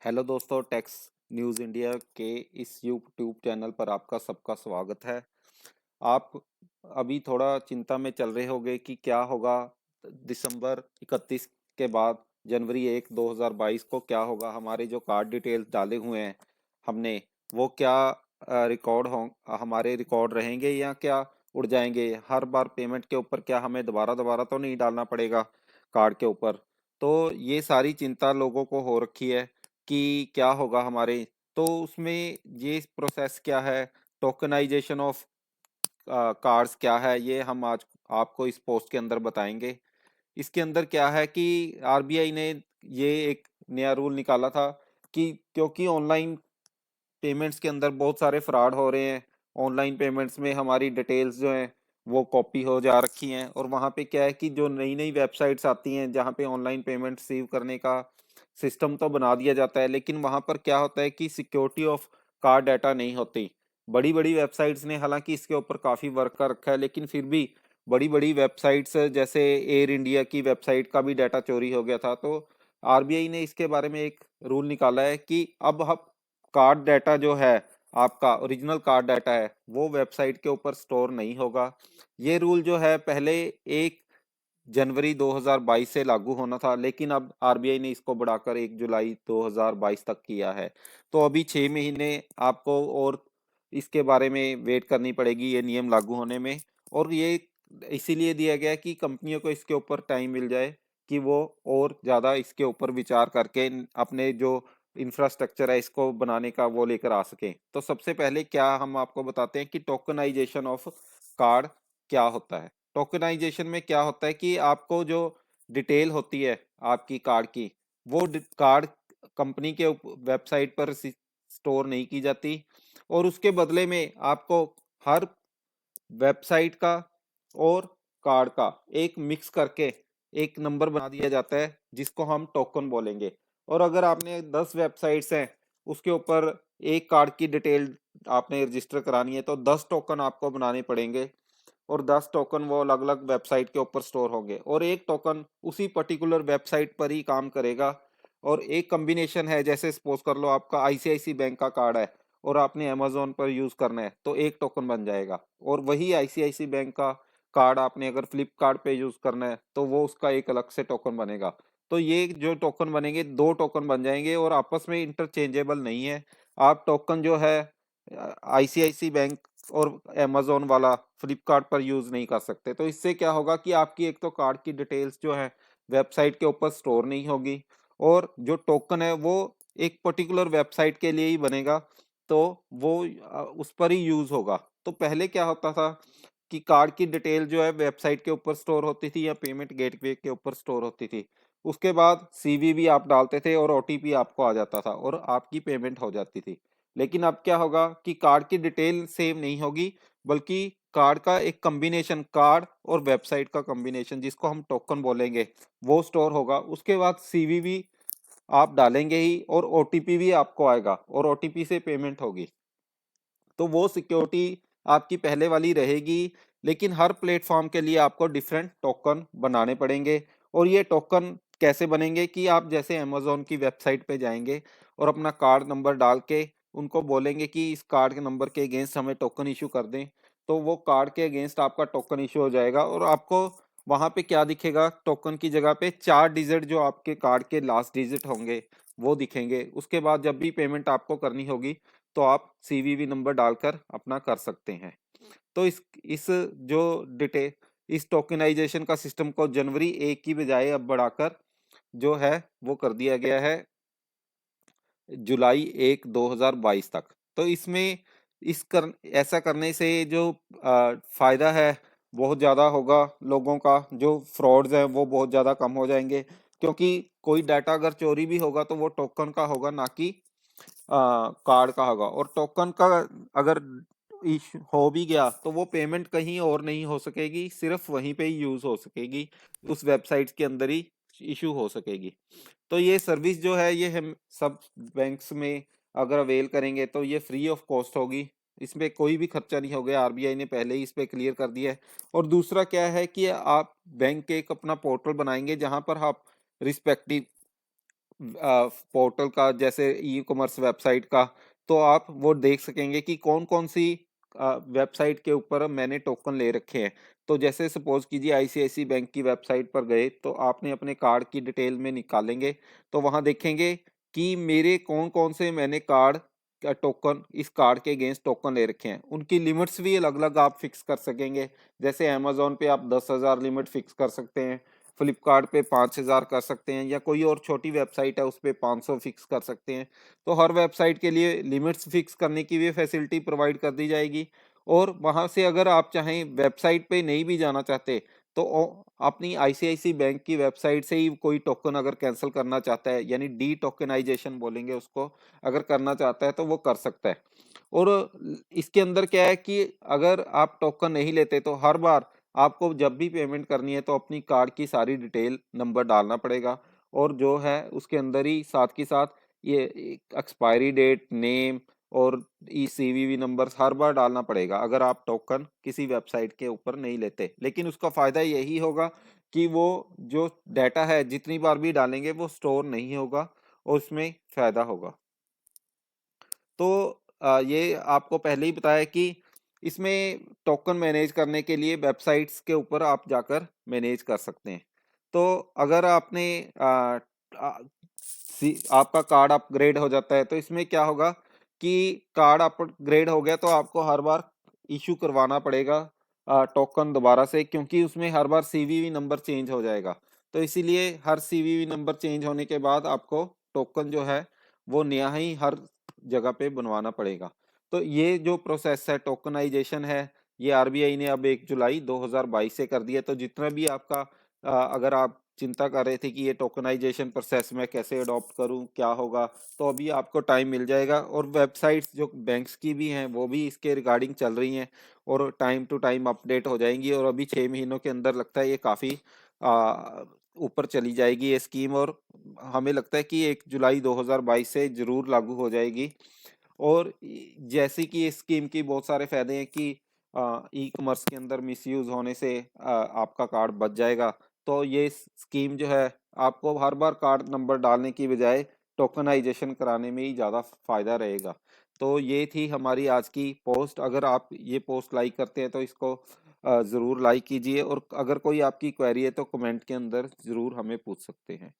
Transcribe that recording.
Hello दोस्तों, tax news India के इस यूट्यूब चैनल पर आपका सबका स्वागत है। आप अभी थोड़ा चिंता में चल रहे होंगे कि क्या होगा दिसंबर 31 के बाद, जनवरी 1 2022 को क्या होगा। हमारे जो कार्ड डिटेल्स डाले हुए हैं हमने, वो क्या रिकॉर्ड हो, हमारे रिकॉर्ड रहेंगे या क्या उड़ जाएंगे। हर बार पेमेंट के ऊपर क्या हमें दोबारा दोबारा तो नहीं डालना पड़ेगा कार्ड के ऊपर। तो ये सारी चिंता लोगों को हो रखी है कि क्या होगा हमारे। तो उसमें ये प्रोसेस क्या है, टोकनाइजेशन ऑफ कार्ड्स क्या है, ये हम आज आपको इस पोस्ट के अंदर बताएंगे। इसके अंदर क्या है कि आरबीआई ने ये एक नया रूल निकाला था कि क्योंकि ऑनलाइन पेमेंट्स के अंदर बहुत सारे फ्रॉड हो रहे हैं। ऑनलाइन पेमेंट्स में हमारी डिटेल्स जो हैं वो कॉपी हो जा रखी हैं, और वहाँ पे क्या है कि जो नई नई वेबसाइट्स आती हैं जहाँ पे ऑनलाइन पेमेंट रिसीव करने का सिस्टम तो बना दिया जाता है, लेकिन वहाँ पर क्या होता है कि सिक्योरिटी ऑफ कार्ड डाटा नहीं होती। बड़ी बड़ी वेबसाइट्स ने हालांकि इसके ऊपर काफ़ी वर्क कर रखा है, लेकिन फिर भी बड़ी बड़ी वेबसाइट्स जैसे एयर इंडिया की वेबसाइट का भी डाटा चोरी हो गया था। तो आरबीआई ने इसके बारे में एक रूल निकाला है कि अब हम कार्ड डाटा जो है, आपका ओरिजिनल कार्ड डाटा है, वो वेबसाइट के ऊपर स्टोर नहीं होगा। ये रूल जो है पहले 1 जनवरी 2022 से लागू होना था, लेकिन अब आरबीआई ने इसको बढ़ाकर 1 जुलाई 2022 तक किया है। तो अभी 6 महीने आपको और इसके बारे में वेट करनी पड़ेगी ये नियम लागू होने में। और ये इसीलिए दिया गया है कि कंपनियों को इसके ऊपर टाइम मिल जाए कि वो और ज़्यादा इसके ऊपर विचार करके अपने जो इंफ्रास्ट्रक्चर है इसको बनाने का वो लेकर आ सकें। तो सबसे पहले क्या हम आपको बताते हैं कि टोकनाइजेशन ऑफ कार्ड क्या होता है। टोकनाइजेशन में क्या होता है कि आपको जो डिटेल होती है आपकी कार्ड की, वो कार्ड कंपनी के वेबसाइट पर स्टोर नहीं की जाती, और उसके बदले में आपको हर वेबसाइट का और कार्ड का एक मिक्स करके एक नंबर बना दिया जाता है जिसको हम टोकन बोलेंगे। और अगर आपने 10 वेबसाइट्स हैं, उसके ऊपर एक कार्ड की डिटेल आपने रजिस्टर करानी है, तो 10 टोकन आपको बनाने पड़ेंगे, और 10 टोकन वो अलग अलग वेबसाइट के ऊपर स्टोर होंगे, और एक टोकन उसी पर्टिकुलर वेबसाइट पर ही काम करेगा। और एक कॉम्बिनेशन है, जैसे सपोज कर लो आपका आईसीआईसी बैंक का कार्ड है और आपने अमेजोन पर यूज करना है, तो एक टोकन बन जाएगा। और वही आईसीआईसी बैंक का कार्ड आपने अगर फ्लिपकार्ट पे यूज करना है, तो वो उसका एक अलग से टोकन बनेगा। तो ये जो टोकन बनेंगे, दो टोकन बन जाएंगे और आपस में इंटरचेंजेबल नहीं है। आप टोकन जो है आईसीआईसी बैंक और अमेजोन वाला फ्लिपकार्ट पर यूज नहीं कर सकते। तो इससे क्या होगा कि आपकी एक तो कार्ड की डिटेल्स जो है वेबसाइट के ऊपर स्टोर नहीं होगी, और जो टोकन है वो एक पर्टिकुलर वेबसाइट के लिए ही बनेगा, तो वो उस पर ही यूज होगा। तो पहले क्या होता था कि कार्ड की डिटेल जो है वेबसाइट के ऊपर स्टोर होती थी या पेमेंट गेटवे के ऊपर स्टोर होती थी। उसके बाद सीवीवी आप डालते थे और ओटीपी आपको आ जाता था और आपकी पेमेंट हो जाती थी। लेकिन अब क्या होगा कि कार्ड की डिटेल सेम नहीं होगी, बल्कि कार्ड का एक कॉम्बिनेशन, कार्ड और वेबसाइट का कॉम्बिनेशन जिसको हम टोकन बोलेंगे, वो स्टोर होगा। उसके बाद सीवीवी आप डालेंगे ही और ओटीपी भी आपको आएगा और ओटीपी से पेमेंट होगी। तो वो सिक्योरिटी आपकी पहले वाली रहेगी, लेकिन हर प्लेटफॉर्म के लिए आपको डिफरेंट टोकन बनाने पड़ेंगे। और ये टोकन कैसे बनेंगे कि आप जैसे अमेजोन की वेबसाइट पे जाएंगे और अपना कार्ड नंबर डाल के उनको बोलेंगे कि इस कार्ड के नंबर के अगेंस्ट हमें टोकन इशू कर दें, तो वो कार्ड के अगेंस्ट आपका टोकन इशू हो जाएगा। और आपको वहां पे क्या दिखेगा, टोकन की जगह पे 4 डिजिट जो आपके कार्ड के लास्ट डिजिट होंगे वो दिखेंगे। उसके बाद जब भी पेमेंट आपको करनी होगी, तो आप सीवीवी नंबर डालकर अपना कर सकते हैं। तो इस जो डिटेल इस टोकनाइजेशन का सिस्टम को जनवरी 1 की बजाय अब बढ़ाकर जो है वो कर दिया गया है जुलाई 1 2022 तक। तो इसमें ऐसा करने से जो फायदा है बहुत ज़्यादा होगा लोगों का। जो फ्रॉड्स हैं वो बहुत ज़्यादा कम हो जाएंगे, क्योंकि कोई डाटा अगर चोरी भी होगा तो वो टोकन का होगा, ना कि कार्ड का होगा। और टोकन का अगर हो भी गया तो वो पेमेंट कहीं और नहीं हो सकेगी, सिर्फ वहीं पे ही यूज हो सकेगी, उस वेबसाइट के अंदर ही इशू हो सकेगी। तो ये सर्विस जो है ये हम सब बैंक्स में अगर अवेल करेंगे तो ये फ्री ऑफ कॉस्ट होगी। इसमें कोई भी खर्चा नहीं होगा, आरबीआई ने पहले ही इस पे क्लियर कर दिया है। और दूसरा क्या है कि आप बैंक के एक अपना पोर्टल बनाएंगे जहां पर आप रिस्पेक्टिव पोर्टल का, जैसे ई कॉमर्स वेबसाइट का, तो आप वो देख सकेंगे कि कौन कौन सी वेबसाइट के ऊपर मैंने टोकन ले रखे हैं। तो जैसे सपोज कीजिए आईसीआईसी बैंक की वेबसाइट पर गए, तो आपने अपने कार्ड की डिटेल में निकालेंगे, तो वहां देखेंगे कि मेरे कौन कौन से मैंने कार्ड का टोकन, इस कार्ड के अगेंस्ट टोकन ले रखे हैं। उनकी लिमिट्स भी अलग अलग आप फिक्स कर सकेंगे। जैसे अमेजोन पे आप 10,000 लिमिट फिक्स कर सकते हैं, फ्लिपकार्ट पे 5,000 कर सकते हैं, या कोई और छोटी वेबसाइट है उस पे 500 फिक्स कर सकते हैं। तो हर वेबसाइट के लिए लिमिट्स फिक्स करने की भी फैसिलिटी प्रोवाइड कर दी जाएगी। और वहां से अगर आप चाहें वेबसाइट पे नहीं भी जाना चाहते, तो अपनी आईसीआईसी बैंक की वेबसाइट से ही कोई टोकन अगर कैंसिल करना चाहता है, यानी डी टोकनाइजेशन बोलेंगे उसको, अगर करना चाहता है तो वो कर सकता है। और इसके अंदर क्या है कि अगर आप टोकन नहीं लेते, तो हर बार आपको जब भी पेमेंट करनी है तो अपनी कार्ड की सारी डिटेल नंबर डालना पड़ेगा, और जो है उसके अंदर ही साथ के साथ ये एक्सपायरी डेट, नेम और ई सीवीवी नंबर हर बार डालना पड़ेगा, अगर आप टोकन किसी वेबसाइट के ऊपर नहीं लेते। लेकिन उसका फायदा यही होगा कि वो जो डाटा है जितनी बार भी डालेंगे वो स्टोर नहीं होगा, और उसमें फायदा होगा। तो ये आपको पहले ही बताया कि इसमें टोकन मैनेज करने के लिए वेबसाइट्स के ऊपर आप जाकर मैनेज कर सकते हैं। तो अगर आपने आपका कार्ड अपग्रेड हो जाता है, तो इसमें क्या होगा कि कार्ड अपग्रेड हो गया तो आपको हर बार इशू करवाना पड़ेगा टोकन दोबारा से, क्योंकि उसमें हर बार सीवीवी नंबर चेंज हो जाएगा। तो इसीलिए हर सीवीवी नंबर चेंज होने के बाद आपको टोकन जो है वो नया ही हर जगह पे बनवाना पड़ेगा। तो ये जो प्रोसेस है टोकनाइजेशन है, ये आरबीआई ने अब 1 जुलाई 2022 से कर दिया। तो जितना भी आपका अगर आप चिंता कर रहे थे कि ये टोकनाइजेशन प्रोसेस मैं कैसे अडॉप्ट करूं, क्या होगा, तो अभी आपको टाइम मिल जाएगा। और वेबसाइट्स जो बैंक्स की भी हैं वो भी इसके रिगार्डिंग चल रही हैं, और टाइम टू टाइम अपडेट हो जाएंगी। और अभी 6 महीनों के अंदर लगता है ये काफ़ी ऊपर चली जाएगी ये स्कीम, और हमें लगता है कि 1 जुलाई 2022 से ज़रूर लागू हो जाएगी। और जैसे कि इस स्कीम की बहुत सारे फायदे हैं कि ई कॉमर्स के अंदर मिसयूज होने से आपका कार्ड बच जाएगा। तो ये स्कीम जो है आपको हर बार कार्ड नंबर डालने की बजाय टोकनाइजेशन कराने में ही ज़्यादा फायदा रहेगा। तो ये थी हमारी आज की पोस्ट। अगर आप ये पोस्ट लाइक करते हैं तो इसको ज़रूर लाइक कीजिए, और अगर कोई आपकी क्वेरी है तो कमेंट के अंदर ज़रूर हमें पूछ सकते हैं।